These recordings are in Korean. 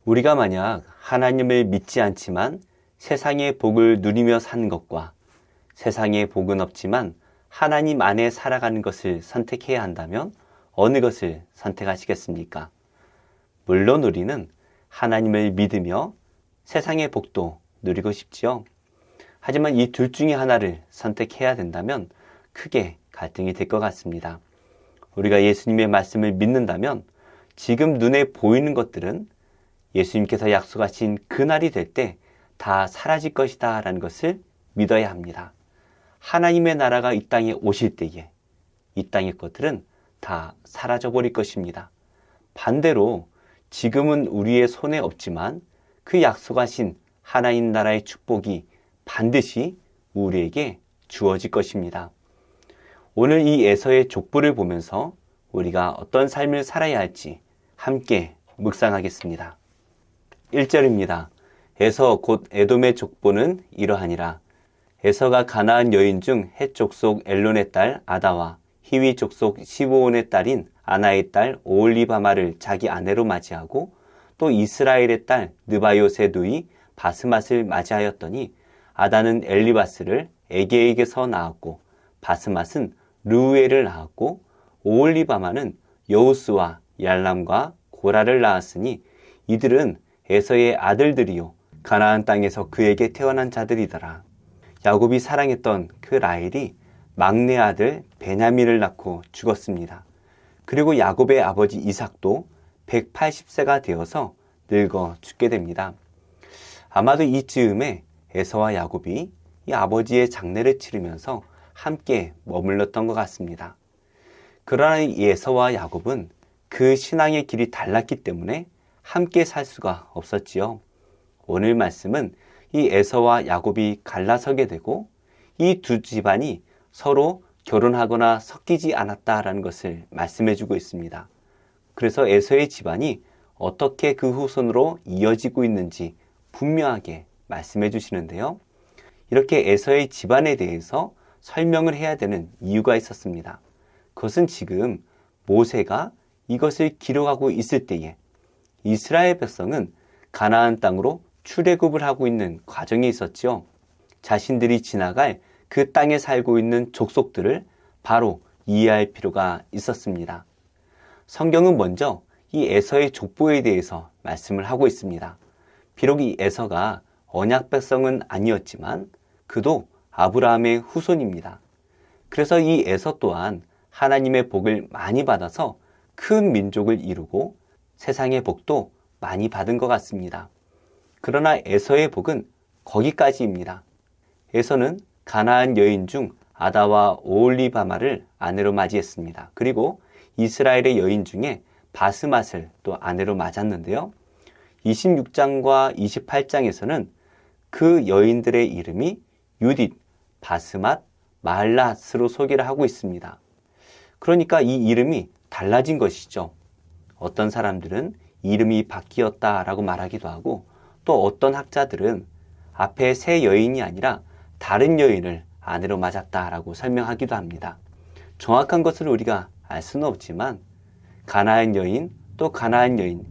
우리가 만약 하나님을 믿지 않지만 세상의 복을 누리며 사는 것과 세상에 복은 없지만 하나님 안에 살아가는 것을 선택해야 한다면 어느 것을 선택하시겠습니까? 물론 우리는 하나님을 믿으며 세상의 복도 누리고 싶지요. 하지만 이 둘 중에 하나를 선택해야 된다면 크게 갈등이 될 것 같습니다. 우리가 예수님의 말씀을 믿는다면 지금 눈에 보이는 것들은 예수님께서 약속하신 그날이 될 때 다 사라질 것이다 라는 것을 믿어야 합니다. 하나님의 나라가 이 땅에 오실 때에 이 땅의 것들은 다 사라져 버릴 것입니다. 반대로 지금은 우리의 손에 없지만 그 약속하신 하나님 나라의 축복이 반드시 우리에게 주어질 것입니다. 오늘 이 에서의 족보를 보면서 우리가 어떤 삶을 살아야 할지 함께 묵상하겠습니다. 1절입니다. 에서 곧 에돔의 족보는 이러하니라. 에서가 가나안 여인 중 헷 족속 엘론의 딸 아다와 히위 족속 시브온의 딸인 아나의 딸 오홀리바마를 자기 아내로 맞이하고 또 이스라엘의 딸 느바요의 누이 바스맛을 맞이하였더니 아다는 엘리바스를 에게에게서 낳았고 바스맛은 르우엘을 낳았고 오홀리바마는 여우스와 얄람과 고라를 낳았으니 이들은 에서의 아들들이요 가나안 땅에서 그에게 태어난 자들이더라. 야곱이 사랑했던 그 라헬이 막내 아들 베냐민을 낳고 죽었습니다. 그리고 야곱의 아버지 이삭도 180세가 되어서 늙어 죽게 됩니다. 아마도 이 즈음에 에서와 야곱이 이 아버지의 장례를 치르면서 함께 머물렀던 것 같습니다. 그러나 이 에서와 야곱은 그 신앙의 길이 달랐기 때문에 함께 살 수가 없었지요. 오늘 말씀은 이 에서와 야곱이 갈라서게 되고 이 두 집안이 서로 결혼하거나 섞이지 않았다라는 것을 말씀해주고 있습니다. 그래서 에서의 집안이 어떻게 그 후손으로 이어지고 있는지 분명하게 말씀해 주시는데요. 이렇게 에서의 집안에 대해서 설명을 해야 되는 이유가 있었습니다. 그것은 지금 모세가 이것을 기록하고 있을 때에 이스라엘 백성은 가나안 땅으로 출애굽을 하고 있는 과정이 있었죠. 자신들이 지나갈 그 땅에 살고 있는 족속들을 바로 이해할 필요가 있었습니다. 성경은 먼저 이 에서의 족보에 대해서 말씀을 하고 있습니다. 비록 이 에서가 언약 백성은 아니었지만 그도 아브라함의 후손입니다. 그래서 이 에서 또한 하나님의 복을 많이 받아서 큰 민족을 이루고 세상의 복도 많이 받은 것 같습니다. 그러나 에서의 복은 거기까지입니다. 에서는 가나안 여인 중 아다와 오홀리바마를 아내로 맞이했습니다. 그리고 이스라엘의 여인 중에 바스맛을 또 아내로 맞았는데요. 26장과 28장에서는 그 여인들의 이름이 유딧, 바스맛, 마할랏으로 소개를 하고 있습니다. 그러니까 이 이름이 달라진 것이죠. 어떤 사람들은 이름이 바뀌었다라고 말하기도 하고 또 어떤 학자들은 앞에 새 여인이 아니라 다른 여인을 아내로 맞았다라고 설명하기도 합니다. 정확한 것을 우리가 알 수는 없지만 가나안 여인 또 가나안 여인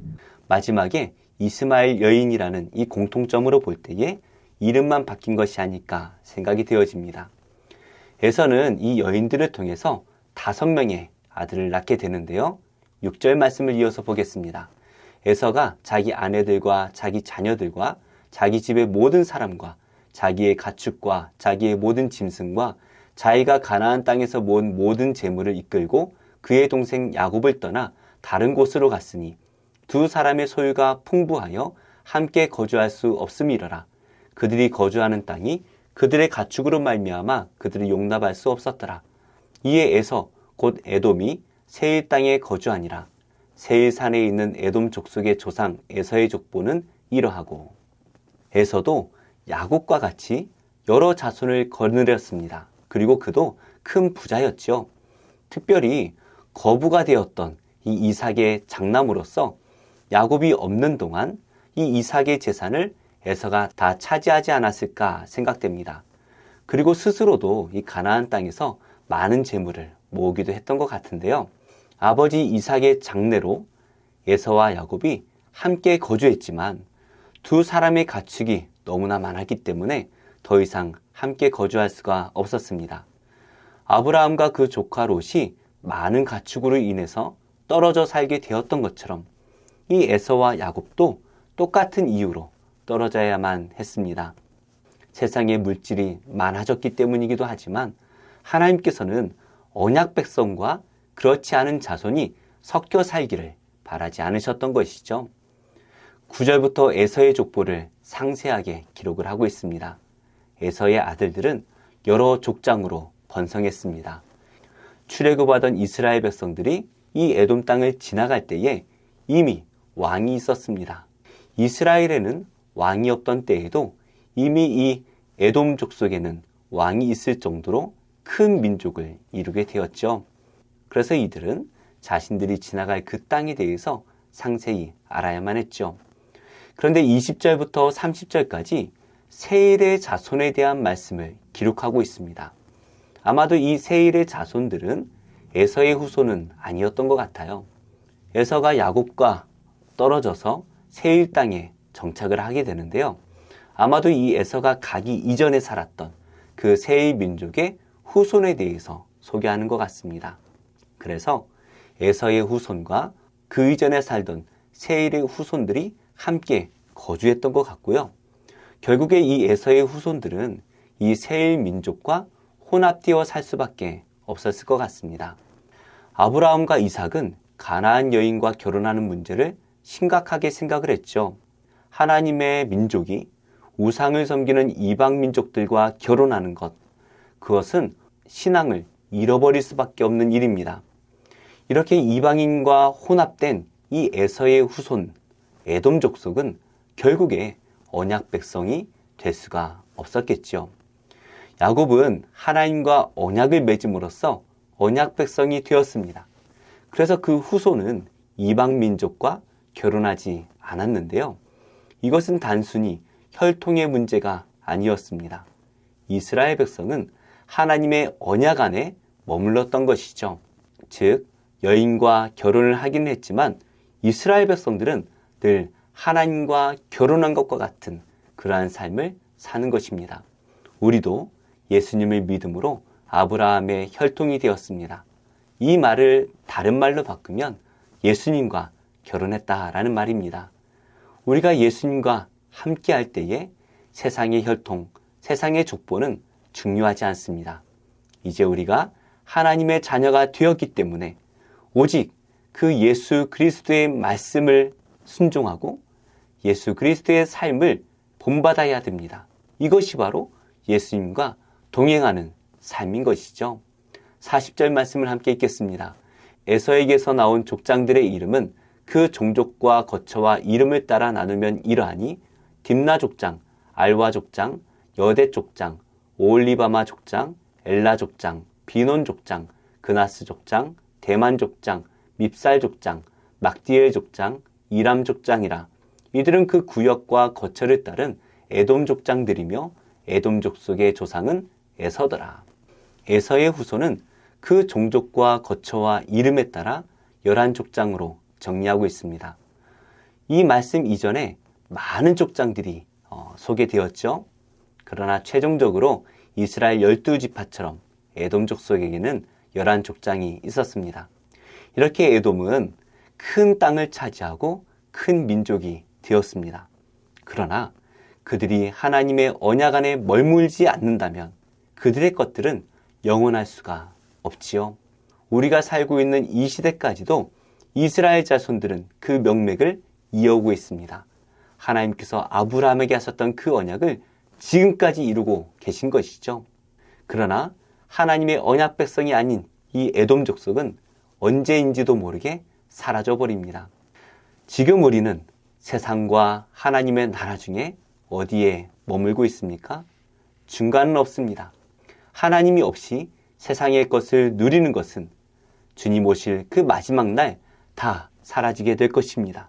마지막에 이스마엘 여인이라는 이 공통점으로 볼 때에 이름만 바뀐 것이 아닐까 생각이 되어집니다. 에서는 이 여인들을 통해서 5명의 아들을 낳게 되는데요. 6절 말씀을 이어서 보겠습니다. 에서가 자기 아내들과 자기 자녀들과 자기 집의 모든 사람과 자기의 가축과 자기의 모든 짐승과 자기가 가나안 땅에서 모은 모든 재물을 이끌고 그의 동생 야곱을 떠나 다른 곳으로 갔으니 두 사람의 소유가 풍부하여 함께 거주할 수 없음이러라. 그들이 거주하는 땅이 그들의 가축으로 말미암아 그들을 용납할 수 없었더라. 이에 에서 곧 에돔이 세일 땅에 거주하니라. 세일 산에 있는 에돔 족속의 조상 에서의 족보는 이러하고 에서도 야곱과 같이 여러 자손을 거느렸습니다. 그리고 그도 큰 부자였지요. 특별히 거부가 되었던 이 이삭의 장남으로서 야곱이 없는 동안 이 이삭의 재산을 에서가 다 차지하지 않았을까 생각됩니다. 그리고 스스로도 이 가나안 땅에서 많은 재물을 모으기도 했던 것 같은데요. 아버지 이삭의 장례로 에서와 야곱이 함께 거주했지만 두 사람의 가축이 너무나 많았기 때문에 더 이상 함께 거주할 수가 없었습니다. 아브라함과 그 조카 롯이 많은 가축으로 인해서 떨어져 살게 되었던 것처럼 이 에서와 야곱도 똑같은 이유로 떨어져야만 했습니다. 세상에 물질이 많아졌기 때문이기도 하지만 하나님께서는 언약 백성과 그렇지 않은 자손이 섞여 살기를 바라지 않으셨던 것이죠. 9절부터 에서의 족보를 상세하게 기록을 하고 있습니다. 에서의 아들들은 여러 족장으로 번성했습니다. 출애굽하던 이스라엘 백성들이 이 에돔 땅을 지나갈 때에 이미 왕이 있었습니다. 이스라엘에는 왕이 없던 때에도 이미 이 에돔 족속에는 왕이 있을 정도로 큰 민족을 이루게 되었죠. 그래서 이들은 자신들이 지나갈 그 땅에 대해서 상세히 알아야만 했죠. 그런데 20절부터 30절까지 세일의 자손에 대한 말씀을 기록하고 있습니다. 아마도 이 세일의 자손들은 에서의 후손은 아니었던 것 같아요. 에서가 야곱과 떨어져서 세일 땅에 정착을 하게 되는데요. 아마도 이 에서가 가기 이전에 살았던 그 세일 민족의 후손에 대해서 소개하는 것 같습니다. 그래서 에서의 후손과 그 이전에 살던 세일의 후손들이 함께 거주했던 것 같고요. 결국에 이 에서의 후손들은 이 세일 민족과 혼합되어 살 수밖에 없었을 것 같습니다. 아브라함과 이삭은 가나안 여인과 결혼하는 문제를 심각하게 생각을 했죠. 하나님의 민족이 우상을 섬기는 이방 민족들과 결혼하는 것, 그것은 신앙을 잃어버릴 수밖에 없는 일입니다. 이렇게 이방인과 혼합된 이 에서의 후손, 에돔 족속은 결국에 언약 백성이 될 수가 없었겠죠. 야곱은 하나님과 언약을 맺음으로써 언약 백성이 되었습니다. 그래서 그 후손은 이방 민족과 결혼하지 않았는데요. 이것은 단순히 혈통의 문제가 아니었습니다. 이스라엘 백성은 하나님의 언약 안에 머물렀던 것이죠. 즉, 여인과 결혼을 하기는 했지만 이스라엘 백성들은 늘 하나님과 결혼한 것과 같은 그러한 삶을 사는 것입니다. 우리도 예수님을 믿음으로 아브라함의 혈통이 되었습니다. 이 말을 다른 말로 바꾸면 예수님과 결혼했다라는 말입니다. 우리가 예수님과 함께 할 때에 세상의 혈통, 세상의 족보는 중요하지 않습니다. 이제 우리가 하나님의 자녀가 되었기 때문에 오직 그 예수 그리스도의 말씀을 순종하고 예수 그리스도의 삶을 본받아야 됩니다. 이것이 바로 예수님과 동행하는 삶인 것이죠. 40절 말씀을 함께 읽겠습니다. 에서에게서 나온 족장들의 이름은 그 종족과 거처와 이름을 따라 나누면 이러하니 딥나 족장, 알와 족장, 여대 족장, 오올리바마 족장, 엘라 족장, 비논 족장, 그나스 족장, 대만 족장, 밉살 족장, 막디엘 족장, 이람 족장이라. 이들은 그 구역과 거처를 따른 에돔 족장들이며 에돔 족속의 조상은 에서더라. 에서의 후손은 그 종족과 거처와 이름에 따라 11족장으로 정리하고 있습니다. 이 말씀 이전에 많은 족장들이 소개되었죠. 그러나 최종적으로 이스라엘 12지파처럼 에돔 족속에게는 11족장이 있었습니다. 이렇게 에돔은 큰 땅을 차지하고 큰 민족이 되었습니다. 그러나 그들이 하나님의 언약 안에 머물지 않는다면 그들의 것들은 영원할 수가 없지요. 우리가 살고 있는 이 시대까지도 이스라엘 자손들은 그 명맥을 이어오고 있습니다. 하나님께서 아브라함에게 하셨던 그 언약을 지금까지 이루고 계신 것이죠. 그러나 하나님의 언약 백성이 아닌 이 에돔 족속은 언제인지도 모르게 사라져버립니다. 지금 우리는 세상과 하나님의 나라 중에 어디에 머물고 있습니까? 중간은 없습니다. 하나님이 없이 세상의 것을 누리는 것은 주님 오실 그 마지막 날 다 사라지게 될 것입니다.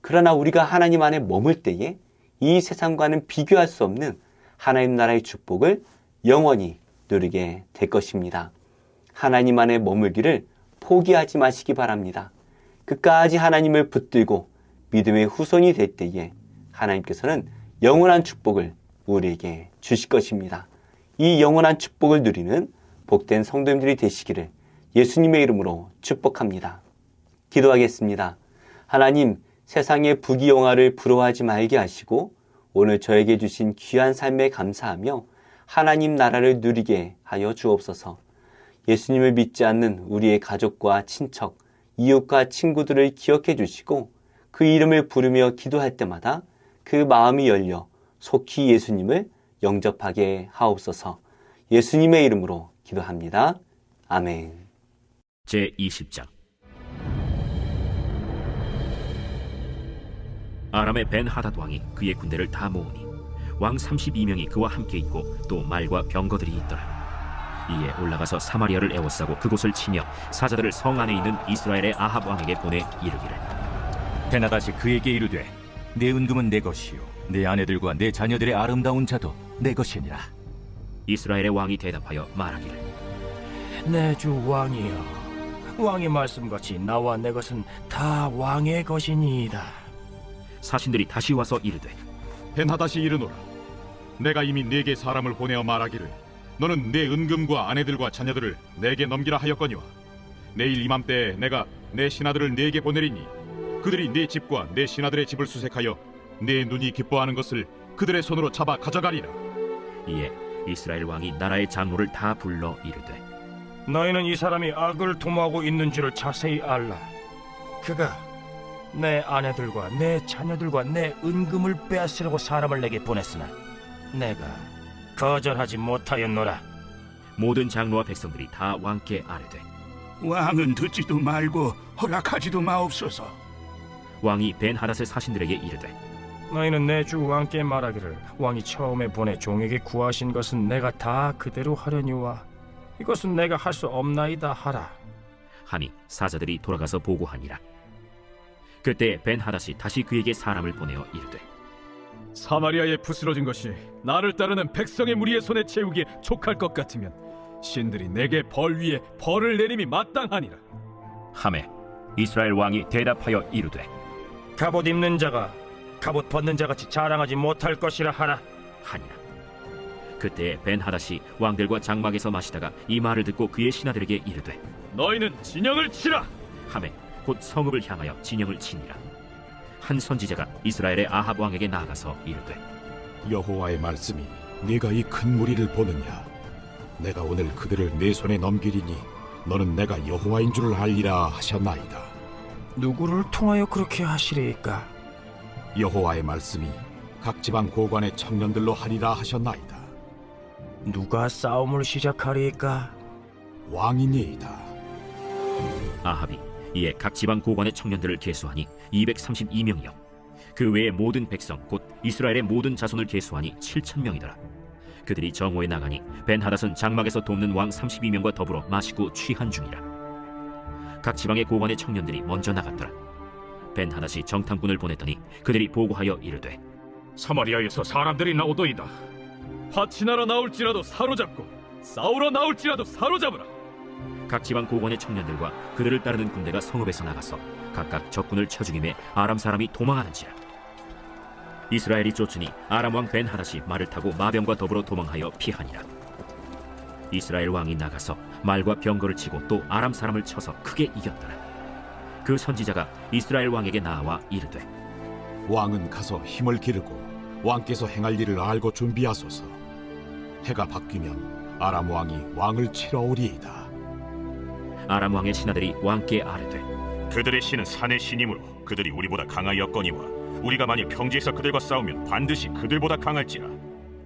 그러나 우리가 하나님 안에 머물 때에 이 세상과는 비교할 수 없는 하나님 나라의 축복을 영원히 누리게 될 것입니다. 하나님 안에 머물기를 포기하지 마시기 바랍니다. 끝까지 하나님을 붙들고 믿음의 후손이 될 때에 하나님께서는 영원한 축복을 우리에게 주실 것입니다. 이 영원한 축복을 누리는 복된 성도님들이 되시기를 예수님의 이름으로 축복합니다. 기도하겠습니다. 하나님, 세상의 부귀영화를 부러워하지 말게 하시고 오늘 저에게 주신 귀한 삶에 감사하며 하나님 나라를 누리게 하여 주옵소서. 예수님을 믿지 않는 우리의 가족과 친척, 이웃과 친구들을 기억해 주시고 그 이름을 부르며 기도할 때마다 그 마음이 열려 속히 예수님을 영접하게 하옵소서. 예수님의 이름으로 기도합니다. 아멘. 제20장. 아람의 벤하닷 왕이 그의 군대를 다 모으니 왕 32명이 그와 함께 있고 또 말과 병거들이 있더라. 이에 올라가서 사마리아를 에워싸고 그곳을 치며 사자들을 성 안에 있는 이스라엘의 아합 왕에게 보내 이르기를, 벤하닷이 그에게 이르되 내 은금은 내 것이요 내 아내들과 내 자녀들의 아름다운 자도 내 것이니라. 이스라엘의 왕이 대답하여 말하기를, 내 주 왕이여, 왕의 말씀같이 나와 내 것은 다 왕의 것이니이다. 사신들이 다시 와서 이르되, 벤하닷이 이르노라. 내가 이미 네게 사람을 보내어 말하기를 너는 내 은금과 아내들과 자녀들을 내게 넘기라 하였거니와 내일 이맘때에 내가 내 신하들을 네게 보내리니 그들이 네 집과 내 신하들의 집을 수색하여 내 눈이 기뻐하는 것을 그들의 손으로 잡아 가져가리라. 이에 이스라엘 왕이 나라의 장로를 다 불러 이르되, 너희는 이 사람이 악을 도모하고 있는 줄을 자세히 알라. 그가 내 아내들과 내 자녀들과 내 은금을 빼앗으려고 사람을 내게 보냈으나 내가 거절하지 못하였노라. 모든 장로와 백성들이 다 왕께 아뢰되, 왕은 듣지도 말고 허락하지도 마옵소서. 왕이 벤하닷의 사신들에게 이르되, 너희는 내 주 왕께 말하기를 왕이 처음에 보내 종에게 구하신 것은 내가 다 그대로 하려니와 이것은 내가 할 수 없나이다 하라. 하니 사자들이 돌아가서 보고하니라. 그때 벤하닷이 다시 그에게 사람을 보내어 이르되, 사마리아에 부스러진 것이 나를 따르는 백성의 무리의 손에 채우기에 족할 것 같으면 신들이 내게 벌 위에 벌을 내림이 마땅하니라. 하매 이스라엘 왕이 대답하여 이르되, 갑옷 입는 자가 갑옷 벗는 자같이 자랑하지 못할 것이라 하라. 하니라. 그때 벤하닷이 왕들과 장막에서 마시다가 이 말을 듣고 그의 신하들에게 이르되, 너희는 진영을 치라. 하매 곧 성읍을 향하여 진영을 치니라. 한 선지자가 이스라엘의 아합 왕에게 나아가서 이르되, 여호와의 말씀이 네가 이 큰 무리를 보느냐? 내가 오늘 그들을 내 손에 넘기리니 너는 내가 여호와인 줄을 알리라 하셨나이다. 누구를 통하여 그렇게 하시리이까? 여호와의 말씀이 각 지방 고관의 청년들로 하리라 하셨나이다. 누가 싸움을 시작하리이까? 왕이니이다. 아합이 이에 각 지방 고관의 청년들을 계수하니 232명이요 그 외의 모든 백성 곧 이스라엘의 모든 자손을 계수하니 7,000명이더라. 그들이 정오에 나가니 벤하닷은 장막에서 돕는 왕 32명과 더불어 마시고 취한 중이라. 각 지방의 고관의 청년들이 먼저 나갔더라. 벤하닷이 정탐꾼을 보냈더니 그들이 보고하여 이르되, 사마리아에서 사람들이 나오도이다. 파치나러 나올지라도 사로잡고 싸우러 나올지라도 사로잡으라. 각 지방 고관의 청년들과 그들을 따르는 군대가 성읍에서 나가서 각각 적군을 쳐 죽임에 아람 사람이 도망하는지라. 이스라엘이 쫓으니 아람 왕 벤하닷이 말을 타고 마병과 더불어 도망하여 피하니라. 이스라엘 왕이 나가서 말과 병거를 치고 또 아람 사람을 쳐서 크게 이겼더라. 그 선지자가 이스라엘 왕에게 나와 이르되, 왕은 가서 힘을 기르고 왕께서 행할 일을 알고 준비하소서. 해가 바뀌면 아람 왕이 왕을 치러 오리이다. 아람 왕의 신하들이 왕께 아뢰되, 그들의 신은 산의 신이므로 그들이 우리보다 강하였거니와 우리가 만일 평지에서 그들과 싸우면 반드시 그들보다 강할지라.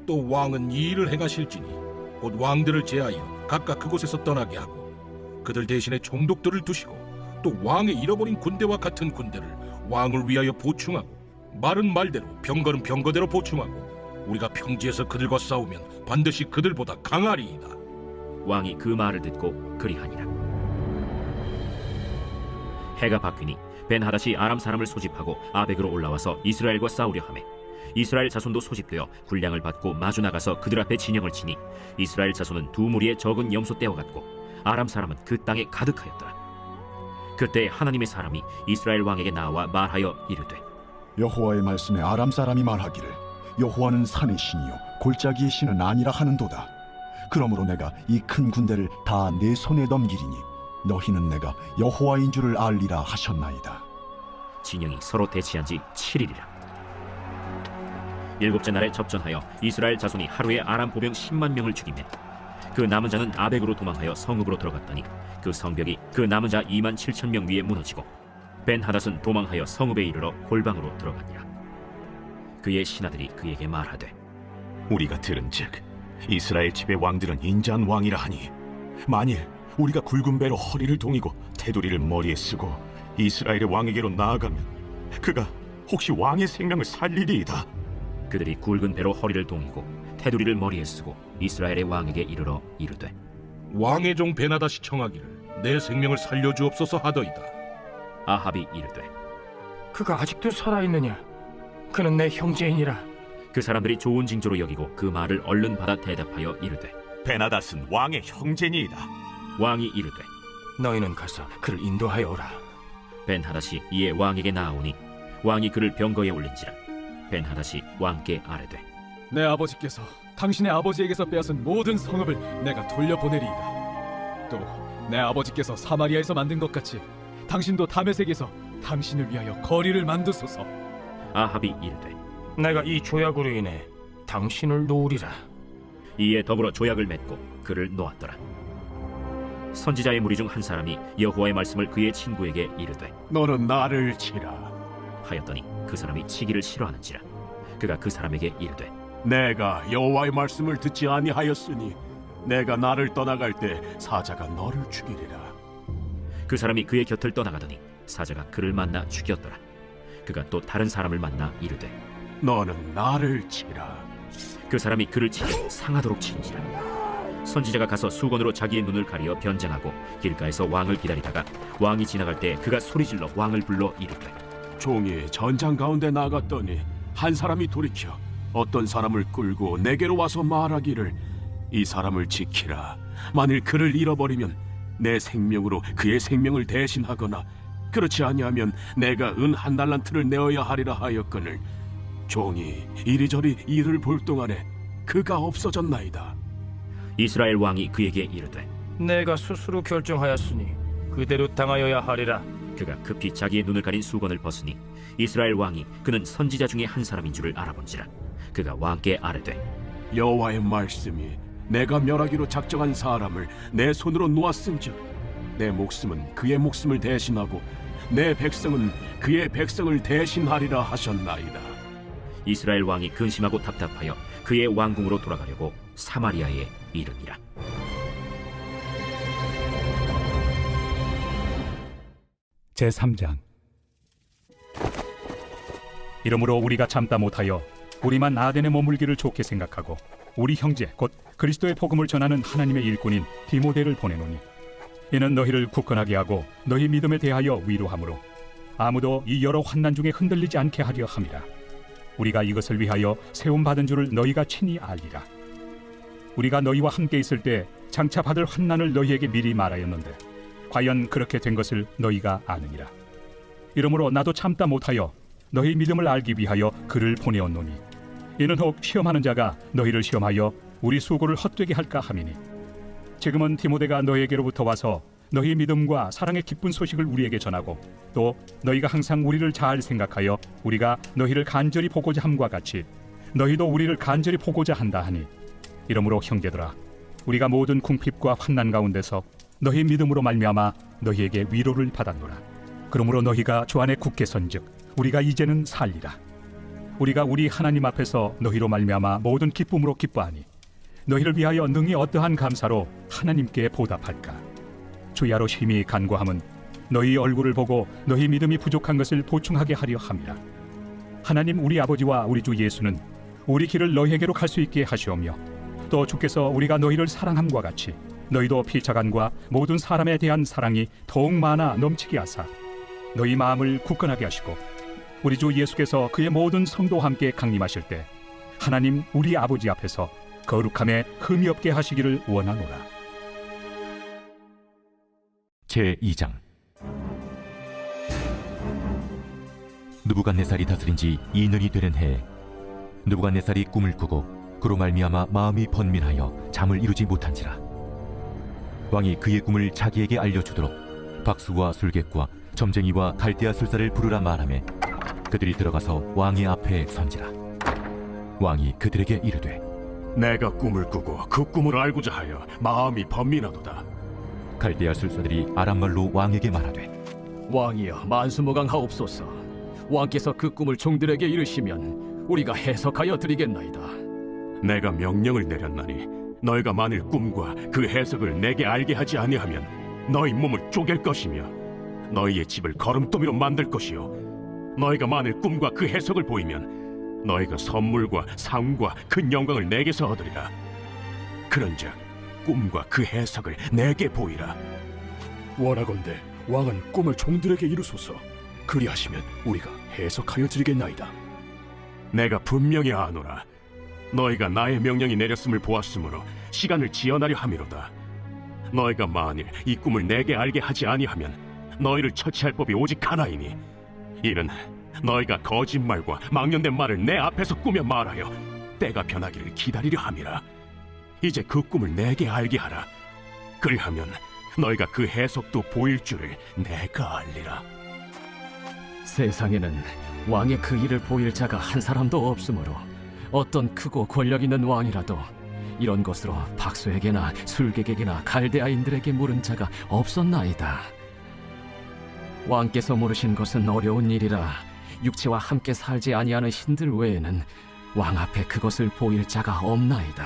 또 왕은 이 일을 행하실지니 곧 왕들을 제하여 각각 그곳에서 떠나게 하고 그들 대신에 총독들을 두시고 또 왕의 잃어버린 군대와 같은 군대를 왕을 위하여 보충하고 말은 말대로 병거는 병거대로 보충하고 우리가 평지에서 그들과 싸우면 반드시 그들보다 강하리이다. 왕이 그 말을 듣고 그리하니라. 해가 바뀌니 벤하닷이 아람 사람을 소집하고 아벡으로 올라와서 이스라엘과 싸우려 하매 이스라엘 자손도 소집되어 군량을 받고 마주 나가서 그들 앞에 진영을 치니 이스라엘 자손은 두 무리의 적은 염소 떼와 같고 아람 사람은 그 땅에 가득하였더라. 그때 하나님의 사람이 이스라엘 왕에게 나와 말하여 이르되, 여호와의 말씀에 아람 사람이 말하기를 여호와는 산의 신이요 골짜기의 신은 아니라 하는도다. 그러므로 내가 이 큰 군대를 다 내 손에 넘기리니 너희는 내가 여호와인 줄을 알리라 하셨나이다. 진영이 서로 대치한 지 7일이라. 일곱째 날에 접전하여 이스라엘 자손이 하루에 아람 보병 10만 명을 죽이매 그 남은 자는 아벡으로 도망하여 성읍으로 들어갔더니 그 성벽이 그 남은 자 2만 7천 명 위에 무너지고 벤하닷은 도망하여 성읍에 이르러 골방으로 들어가니라. 그의 신하들이 그에게 말하되 우리가 들은즉 이스라엘 집의 왕들은 인자한 왕이라 하니 만일 우리가 굵은 배로 허리를 동이고 테두리를 머리에 쓰고 이스라엘의 왕에게로 나아가면 그가 혹시 왕의 생명을 살리리이다. 그들이 굵은 배로 허리를 동이고 테두리를 머리에 쓰고 이스라엘의 왕에게 이르러 이르되 왕의 종 베나다시 청하기를 내 생명을 살려주옵소서 하더이다. 아합이 이르되 그가 아직도 살아있느냐? 그는 내 형제이니라. 그 사람들이 좋은 징조로 여기고 그 말을 얼른 받아 대답하여 이르되 베나닷은 왕의 형제니이다. 왕이 이르되 너희는 가서 그를 인도하여 오라. 벤하닷이 이에 왕에게 나아오니 왕이 그를 병거에 올린지라. 벤하닷이 왕께 아뢰되 내 아버지께서 당신의 아버지에게서 빼앗은 모든 성읍을 내가 돌려보내리이다. 또 내 아버지께서 사마리아에서 만든 것 같이 당신도 다메섹에서 당신을 위하여 거리를 만드소서. 아합이 이르되 내가 이 조약으로 인해 당신을 놓으리라. 이에 더불어 조약을 맺고 그를 놓았더라. 선지자의 무리 중 한 사람이 여호와의 말씀을 그의 친구에게 이르되 너는 나를 치라. 하였더니 그 사람이 치기를 싫어하는지라. 그가 그 사람에게 이르되 내가 여호와의 말씀을 듣지 아니하였으니 내가 나를 떠나갈 때 사자가 너를 죽이리라. 그 사람이 그의 곁을 떠나가더니 사자가 그를 만나 죽였더라. 그가 또 다른 사람을 만나 이르되 너는 나를 치라. 그 사람이 그를 치고 상하도록 친지라. 선지자가 가서 수건으로 자기의 눈을 가리어 변장하고 길가에서 왕을 기다리다가 왕이 지나갈 때 그가 소리질러 왕을 불러 이르되 종이 전장 가운데 나갔더니 한 사람이 돌이켜 어떤 사람을 끌고 내게로 와서 말하기를 이 사람을 지키라. 만일 그를 잃어버리면 내 생명으로 그의 생명을 대신하거나 그렇지 아니하면 내가 은 1달란트를 내어야 하리라 하였거늘 종이 이리저리 이를 볼 동안에 그가 없어졌나이다. 이스라엘 왕이 그에게 이르되 내가 스스로 결정하였으니 그대로 당하여야 하리라. 그가 급히 자기의 눈을 가린 수건을 벗으니 이스라엘 왕이 그는 선지자 중에 한 사람인 줄을 알아본지라. 그가 왕께 아뢰되 여호와의 말씀이 내가 멸하기로 작정한 사람을 내 손으로 놓았은즉 내 목숨은 그의 목숨을 대신하고 내 백성은 그의 백성을 대신하리라 하셨나이다. 이스라엘 왕이 근심하고 답답하여 그의 왕궁으로 돌아가려고 사마리아에 이르니라. 제3장. 이러므로 우리가 참다 못하여 우리만 아덴에 머물기를 좋게 생각하고 우리 형제 곧 그리스도의 복음을 전하는 하나님의 일꾼인 디모데를 보내노니 이는 너희를 굳건하게 하고 너희 믿음에 대하여 위로하므로 아무도 이 여러 환난 중에 흔들리지 않게 하려 함이라. 우리가 이것을 위하여 세움받은 줄을 너희가 친히 알리라. 우리가 너희와 함께 있을 때 장차 받을 환난을 너희에게 미리 말하였는데 과연 그렇게 된 것을 너희가 아느니라. 이러므로 나도 참다 못하여 너희 믿음을 알기 위하여 그를 보내었노니 이는 혹 시험하는 자가 너희를 시험하여 우리 수고를 헛되게 할까 함이니 지금은 디모데가 너희에게로부터 와서 너희 믿음과 사랑의 기쁜 소식을 우리에게 전하고 또 너희가 항상 우리를 잘 생각하여 우리가 너희를 간절히 보고자 함과 같이 너희도 우리를 간절히 보고자 한다 하니 이러므로 형제들아 우리가 모든 궁핍과 환난 가운데서 너희 믿음으로 말미암아 너희에게 위로를 받았노라. 그러므로 너희가 주 안에 굳게 선즉 우리가 이제는 살리라. 우리가 우리 하나님 앞에서 너희로 말미암아 모든 기쁨으로 기뻐하니 너희를 위하여 능히 어떠한 감사로 하나님께 보답할까. 주야로 심히 간구함은 너희 얼굴을 보고 너희 믿음이 부족한 것을 보충하게 하려 함이라. 하나님 우리 아버지와 우리 주 예수는 우리 길을 너희에게로 갈 수 있게 하시오며 또 주께서 우리가 너희를 사랑함과 같이 너희도 피차간과 모든 사람에 대한 사랑이 더욱 많아 넘치게 하사 너희 마음을 굳건하게 하시고 우리 주 예수께서 그의 모든 성도와 함께 강림하실 때 하나님 우리 아버지 앞에서 거룩함에 흠이 없게 하시기를 원하노라. 제2장. 느부갓네살이 다스린 지 2년이 되는 해에 느부갓네살이 꿈을 꾸고 그로 말미암아 마음이 번민하여 잠을 이루지 못한지라. 왕이 그의 꿈을 자기에게 알려주도록 박수와 술객과 점쟁이와 갈대아 술사를 부르라 말하매 그들이 들어가서 왕의 앞에 선지라. 왕이 그들에게 이르되 내가 꿈을 꾸고 그 꿈을 알고자 하여 마음이 번민하도다. 갈대아 술사들이 아람말로 왕에게 말하되 왕이여 만수무강하옵소서. 왕께서 그 꿈을 종들에게 이르시면 우리가 해석하여 드리겠나이다. 내가 명령을 내렸나니 너희가 만일 꿈과 그 해석을 내게 알게 하지 아니하면 너희 몸을 쪼갤 것이며 너희의 집을 거름더미로 만들 것이요 너희가 만일 꿈과 그 해석을 보이면 너희가 선물과 상과 큰 영광을 내게서 얻으리라. 그런즉 꿈과 그 해석을 내게 보이라. 원하건대 왕은 꿈을 종들에게 이루소서. 그리하시면 우리가 해석하여 드리겠나이다. 내가 분명히 아노라. 너희가 나의 명령이 내렸음을 보았으므로 시간을 지연하려 함이로다. 너희가 만일 이 꿈을 내게 알게 하지 아니하면 너희를 처치할 법이 오직 하나이니 이는 너희가 거짓말과 망령된 말을 내 앞에서 꾸며 말하여 때가 변하기를 기다리려 함이라. 이제 그 꿈을 내게 알게 하라. 그리하면 너희가 그 해석도 보일 줄을 내가 알리라. 세상에는 왕의 그 일을 보일 자가 한 사람도 없으므로 어떤 크고 권력 있는 왕이라도 이런 것으로 박수에게나 술객에게나 갈대아인들에게 물은 자가 없었나이다. 왕께서 물으신 것은 어려운 일이라 육체와 함께 살지 아니하는 신들 외에는 왕 앞에 그것을 보일 자가 없나이다.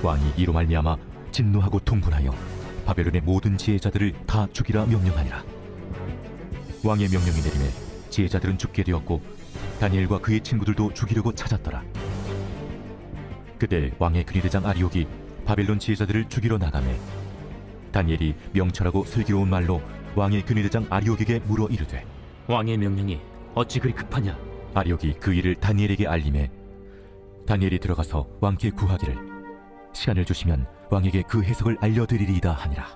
왕이 이로 말미암아 진노하고 통분하여 바벨론의 모든 지혜자들을 다 죽이라 명령하니라. 왕의 명령이 내림에 지혜자들은 죽게 되었고 다니엘과 그의 친구들도 죽이려고 찾았더라. 그때 왕의 근위대장 아리옥이 바벨론 지혜자들을 죽이러 나가매 다니엘이 명철하고 슬기로운 말로 왕의 근위대장 아리옥에게 물어 이르되 왕의 명령이 어찌 그리 급하냐? 아리옥이 그 일을 다니엘에게 알림해 다니엘이 들어가서 왕께 구하기를 시간을 주시면 왕에게 그 해석을 알려드리리이다 하니라.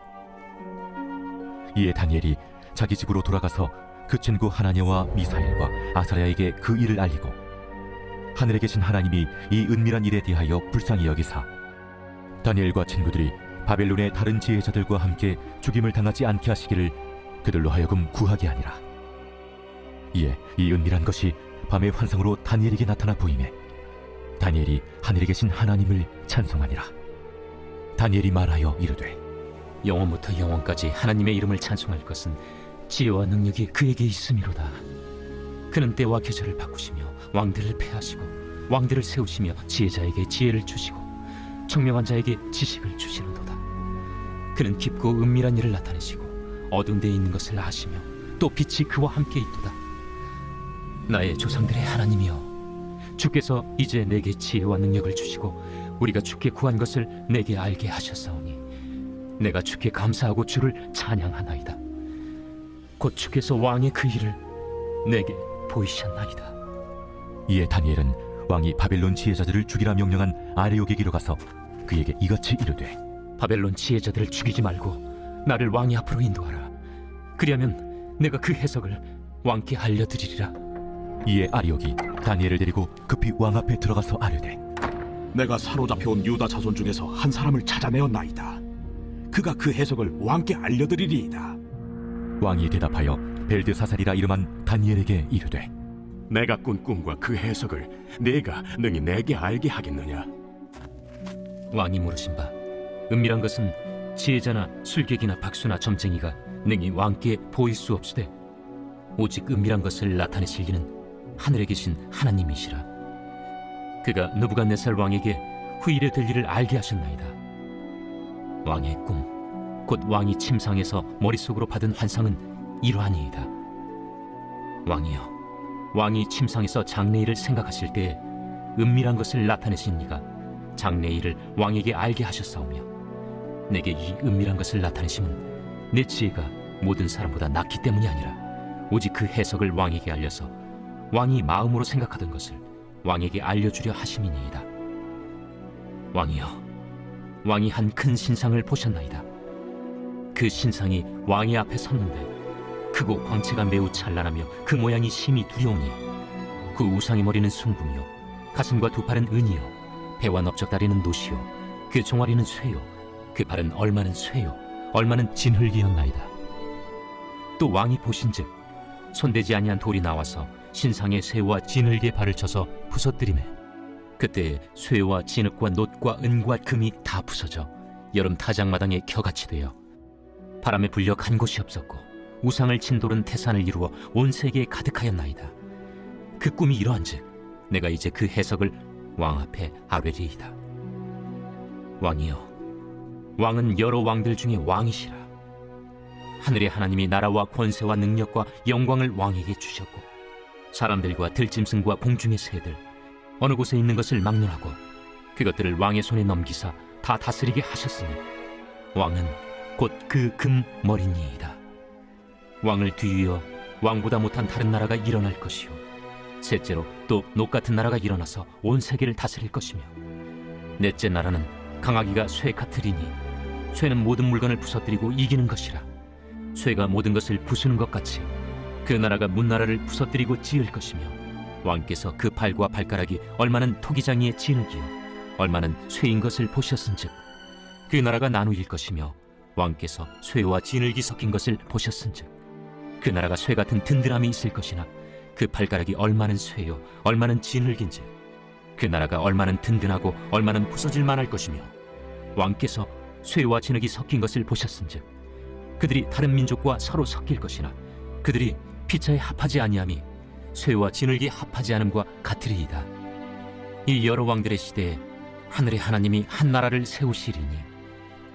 이에 다니엘이 자기 집으로 돌아가서 그 친구 하나냐와 미사엘과 아사랴에게 그 일을 알리고 하늘에 계신 하나님이 이 은밀한 일에 대하여 불쌍히 여기사 다니엘과 친구들이 바벨론의 다른 지혜자들과 함께 죽임을 당하지 않게 하시기를 그들로 하여금 구하게 하니라. 이에 이 은밀한 것이 밤의 환상으로 다니엘에게 나타나 보이매 다니엘이 하늘에 계신 하나님을 찬송하니라. 다니엘이 말하여 이르되 영원부터 영원까지 하나님의 이름을 찬송할 것은 지혜와 능력이 그에게 있음이로다. 그는 때와 계절을 바꾸시며 왕들을 패하시고 왕들을 세우시며 지혜자에게 지혜를 주시고 청명한 자에게 지식을 주시는도다. 그는 깊고 은밀한 일을 나타내시고 어두운 데에 있는 것을 아시며 또 빛이 그와 함께 있도다. 나의 조상들의 하나님이여, 주께서 이제 내게 지혜와 능력을 주시고 우리가 주께 구한 것을 내게 알게 하셨사오니 내가 주께 감사하고 주를 찬양하나이다. 곧 주께서 왕의 그 일을 내게 보이셨나이다. 이에 다니엘은 왕이 바벨론 지혜자들을 죽이라 명령한 아레옥에게로 가서 그에게 이같이 이르되 바벨론 지혜자들을 죽이지 말고 나를 왕의 앞으로 인도하라. 그리하면 내가 그 해석을 왕께 알려드리리라. 이에 아리옥이 다니엘을 데리고 급히 왕 앞에 들어가서 아뢰되 내가 사로잡혀온 유다 자손 중에서 한 사람을 찾아내었나이다. 그가 그 해석을 왕께 알려드리리이다. 왕이 대답하여 벨드사살이라 이름한 다니엘에게 이르되 내가 꾼 꿈과 그 해석을 네가 능히 내게 알게 하겠느냐? 왕이 물으신 바 은밀한 것은 지혜자나 술객이나 박수나 점쟁이가 능히 왕께 보일 수 없으되 오직 은밀한 것을 나타내실 이는 하늘에 계신 하나님이시라. 그가 느부갓네살 왕에게 후일에 될 일을 알게 하셨나이다. 왕의 꿈, 곧 왕이 침상에서 머릿속으로 받은 환상은 이러하니이다. 왕이여, 왕이 침상에서 장래일을 생각하실 때에 은밀한 것을 나타내신 이가 장래일을 왕에게 알게 하셨사오며 내게 이 은밀한 것을 나타내심은 내 지혜가 모든 사람보다 낫기 때문이 아니라 오직 그 해석을 왕에게 알려서 왕이 마음으로 생각하던 것을 왕에게 알려주려 하심이니이다. 왕이여, 왕이 한 큰 신상을 보셨나이다. 그 신상이 왕의 앞에 섰는데 크고 광채가 매우 찬란하며 그 모양이 심히 두려우니 그 우상의 머리는 숭금이요 가슴과 두 팔은 은이요 배와 넓적다리는 노시요 그 종아리는 쇠요 그 발은 얼마는 쇠요 얼마는 진흙이었나이다. 또 왕이 보신즉 손대지 아니한 돌이 나와서 신상의 쇠와 진흙의 발을 쳐서 부서뜨리매 그때 쇠와 진흙과 놋과 은과 금이 다 부서져 여름 타작마당에 겨같이 되어 바람에 불려 간 곳이 없었고 우상을 친 돌은 태산을 이루어 온 세계에 가득하였나이다. 그 꿈이 이러한즉 내가 이제 그 해석을 왕 앞에 아뢰리이다. 왕이여, 왕은 여러 왕들 중에 왕이시라. 하늘의 하나님이 나라와 권세와 능력과 영광을 왕에게 주셨고 사람들과 들짐승과 공중의 새들 어느 곳에 있는 것을 막론하고 그것들을 왕의 손에 넘기사 다 다스리게 하셨으니 왕은 곧 그 금머리니이다. 왕을 뒤이어 왕보다 못한 다른 나라가 일어날 것이요 셋째로 또 녹 같은 나라가 일어나서 온 세계를 다스릴 것이며 넷째 나라는 강하기가 쇠 같으리니 쇠는 모든 물건을 부서뜨리고 이기는 것이라. 쇠가 모든 것을 부수는 것 같이 그 나라가 문나라를 부서뜨리고 찌을 것이며 왕께서 그 발과 발가락이 얼마는 토기장이의 진흙이요 얼마는 쇠인 것을 보셨은즉 그 나라가 나누일 것이며 왕께서 쇠와 진흙이 섞인 것을 보셨은즉 그 나라가 쇠 같은 든든함이 있을 것이나 그 발가락이 얼마는 쇠요 얼마는 진흙인즉 그 나라가 얼마는 든든하고 얼마는 부서질 만할 것이며 왕께서 쇠와 진흙이 섞인 것을 보셨은즉 그들이 다른 민족과 서로 섞일 것이나 그들이 피차에 합하지 아니함이 쇠와 진흙이 합하지 않음과 같으리이다. 이 여러 왕들의 시대에 하늘의 하나님이 한 나라를 세우시리니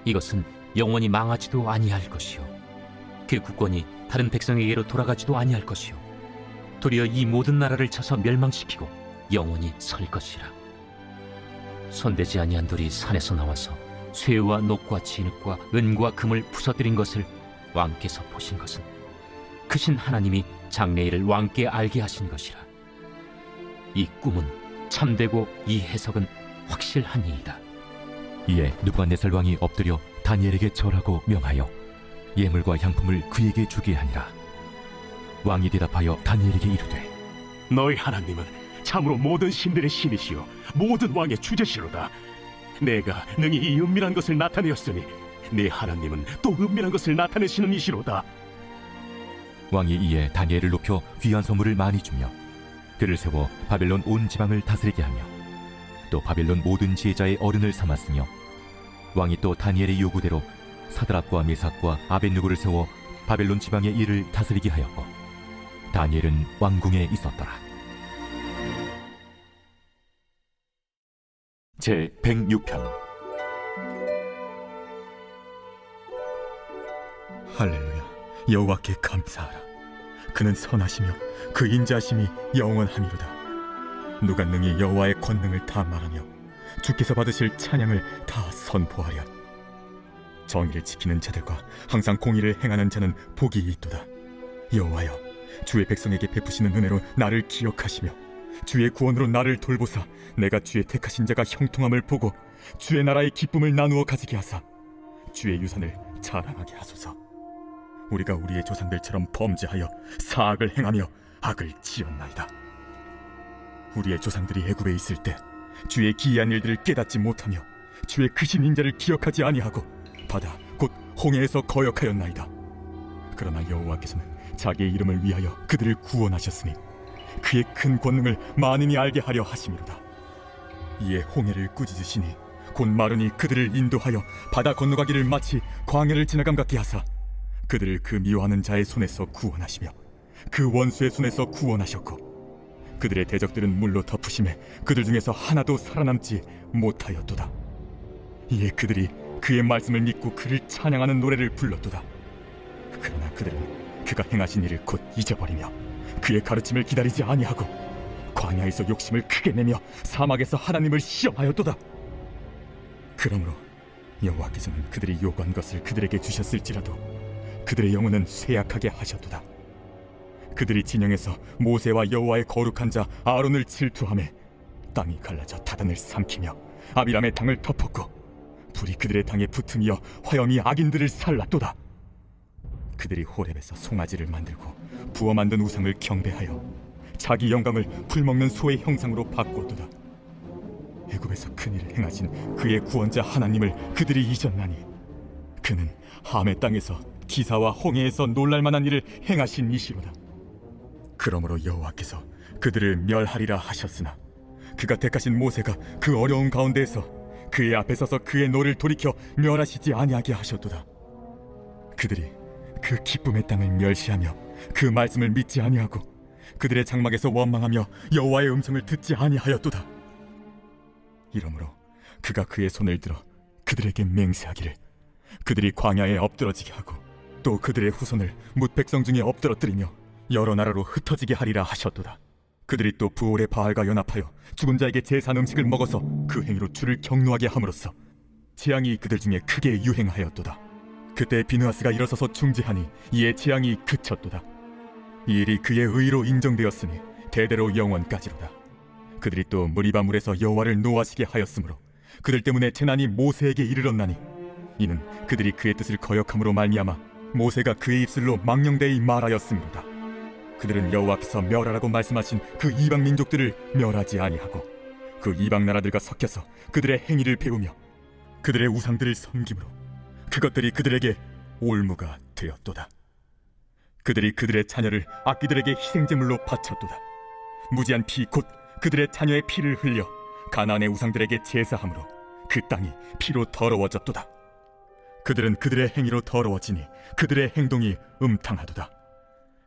이것은 영원히 망하지도 아니할 것이요 그 국권이 다른 백성에게로 돌아가지도 아니할 것이요 도리어 이 모든 나라를 쳐서 멸망시키고 영원히 설 것이라. 손대지 아니한 돌이 산에서 나와서 쇠와 녹과 진흙과 은과 금을 부서뜨린 것을 왕께서 보신 것은 크신 하나님이 장래일을 왕께 알게 하신 것이라. 이 꿈은 참되고 이 해석은 확실하니이다. 이에 느부갓네살 왕이 엎드려 다니엘에게 절하고 명하여 예물과 향품을 그에게 주게 하니라. 왕이 대답하여 다니엘에게 이르되 너희 하나님은 참으로 모든 신들의 신이시요 모든 왕의 주제시로다. 내가 능히 이 은밀한 것을 나타내었으니 네 하나님은 또 은밀한 것을 나타내시는 이시로다. 왕이 이에 다니엘을 높여 귀한 선물을 많이 주며 그를 세워 바벨론 온 지방을 다스리게 하며 또 바벨론 모든 지혜자의 어른을 삼았으며 왕이 또 다니엘의 요구대로 사드락과 메삭과 아벳느고를 세워 바벨론 지방의 일을 다스리게 하였고 다니엘은 왕궁에 있었더라. 제 106편. 할렐루야. 여호와께 감사하라. 그는 선하시며 그 인자하심이 영원하미로다. 누가 능히 여호와의 권능을 다 말하며 주께서 받으실 찬양을 다 선포하랴. 정의를 지키는 자들과 항상 공의를 행하는 자는 복이 있도다. 여호와여, 주의 백성에게 베푸시는 은혜로 나를 기억하시며 주의 구원으로 나를 돌보사 내가 주의 택하신 자가 형통함을 보고 주의 나라의 기쁨을 나누어 가지게 하사 주의 유산을 자랑하게 하소서. 우리가 우리의 조상들처럼 범죄하여 사악을 행하며 악을 지었나이다. 우리의 조상들이 애굽에 있을 때 주의 기이한 일들을 깨닫지 못하며 주의 크신 인자를 기억하지 아니하고 바다 곧 홍해에서 거역하였나이다. 그러나 여호와께서는 자기의 이름을 위하여 그들을 구원하셨으니 그의 큰 권능을 만인이 알게 하려 하심이로다. 이에 홍해를 꾸짖으시니 곧 마르니 그들을 인도하여 바다 건너가기를 마치 광야를 지나감 같게 하사 그들을 그 미워하는 자의 손에서 구원하시며 그 원수의 손에서 구원하셨고 그들의 대적들은 물로 덮으심에 그들 중에서 하나도 살아남지 못하였도다. 이에 그들이 그의 말씀을 믿고 그를 찬양하는 노래를 불렀도다. 그러나 그들은 그가 행하신 일을 곧 잊어버리며 그의 가르침을 기다리지 아니하고 광야에서 욕심을 크게 내며 사막에서 하나님을 시험하였도다. 그러므로 여호와께서는 그들이 요구한 것을 그들에게 주셨을지라도 그들의 영혼은 쇠약하게 하셨도다. 그들이 진영에서 모세와 여호와의 거룩한 자 아론을 질투하며 땅이 갈라져 다단을 삼키며 아비람의 당을 덮었고 불이 그들의 당에 붙으며 화염이 악인들을 살랐도다. 그들이 호렙에서 송아지를 만들고 부어 만든 우상을 경배하여 자기 영광을 풀먹는 소의 형상으로 바꾸었도다. 애굽에서 큰일을 행하신 그의 구원자 하나님을 그들이 잊었나니 그는 함의 땅에서 기사와 홍해에서 놀랄만한 일을 행하신 이시로다. 그러므로 여호와께서 그들을 멸하리라 하셨으나 그가 택하신 모세가 그 어려운 가운데에서 그의 앞에 서서 그의 노를 돌이켜 멸하시지 아니하게 하셨도다. 그들이 그 기쁨의 땅을 멸시하며 그 말씀을 믿지 아니하고 그들의 장막에서 원망하며 여호와의 음성을 듣지 아니하였도다. 이러므로 그가 그의 손을 들어 그들에게 맹세하기를 그들이 광야에 엎드러지게 하고 또 그들의 후손을 뭇 백성 중에 엎드러뜨리며 여러 나라로 흩어지게 하리라 하셨도다. 그들이 또 부올의 바알과 연합하여 죽은 자에게 제산 음식을 먹어서 그 행위로 주를 경노하게 함으로써 재앙이 그들 중에 크게 유행하였도다. 그때 비느하스가 일어서서 중재하니 이에 재앙이 그쳤도다. 이 일이 그의 의로 인정되었으니 대대로 영원까지로다. 그들이 또 무리바 물에서 여호와를 노하시게 하였으므로 그들 때문에 재난이 모세에게 이르렀나니 이는 그들이 그의 뜻을 거역함으로 말미암아 모세가 그의 입술로 망령되이 말하였음이로다. 그들은 여호와께서 멸하라고 말씀하신 그 이방 민족들을 멸하지 아니하고 그 이방 나라들과 섞여서 그들의 행위를 배우며 그들의 우상들을 섬김으로 그것들이 그들에게 올무가 되었도다. 그들이 그들의 자녀를 악귀들에게 희생제물로 바쳤도다. 무지한 피 곧 그들의 자녀의 피를 흘려 가나안의 우상들에게 제사함으로 그 땅이 피로 더러워졌도다. 그들은 그들의 행위로 더러워지니 그들의 행동이 음탕하도다.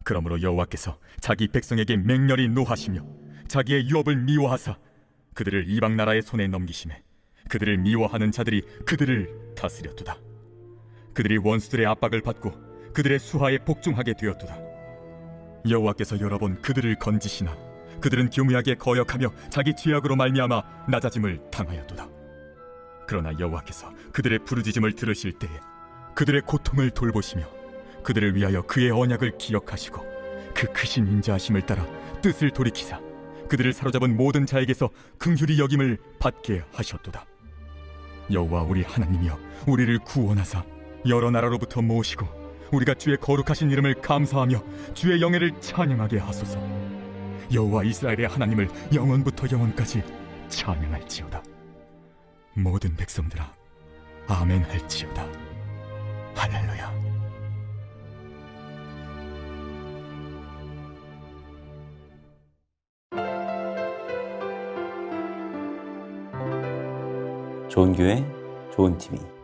그러므로 여호와께서 자기 백성에게 맹렬히 노하시며 자기의 유업을 미워하사 그들을 이방 나라의 손에 넘기심에 그들을 미워하는 자들이 그들을 다스렸도다. 그들이 원수들의 압박을 받고 그들의 수하에 복종하게 되었도다. 여호와께서 여러 번 그들을 건지시나 그들은 교묘하게 거역하며 자기 죄악으로 말미암아 낮아짐을 당하였도다. 그러나 여호와께서 그들의 부르짖음을 들으실 때에 그들의 고통을 돌보시며 그들을 위하여 그의 언약을 기억하시고 그 크신 인자하심을 따라 뜻을 돌이키사 그들을 사로잡은 모든 자에게서 긍휼히 여김을 받게 하셨도다. 여호와 우리 하나님이여 우리를 구원하사 여러 나라로부터 모으시고 우리가 주의 거룩하신 이름을 감사하며 주의 영예를 찬양하게 하소서. 여호와 이스라엘의 하나님을 영원부터 영원까지 찬양할지어다. 모든 백성들아 아멘 할지어다. 할렐루야. 좋은 교회, 좋은 TV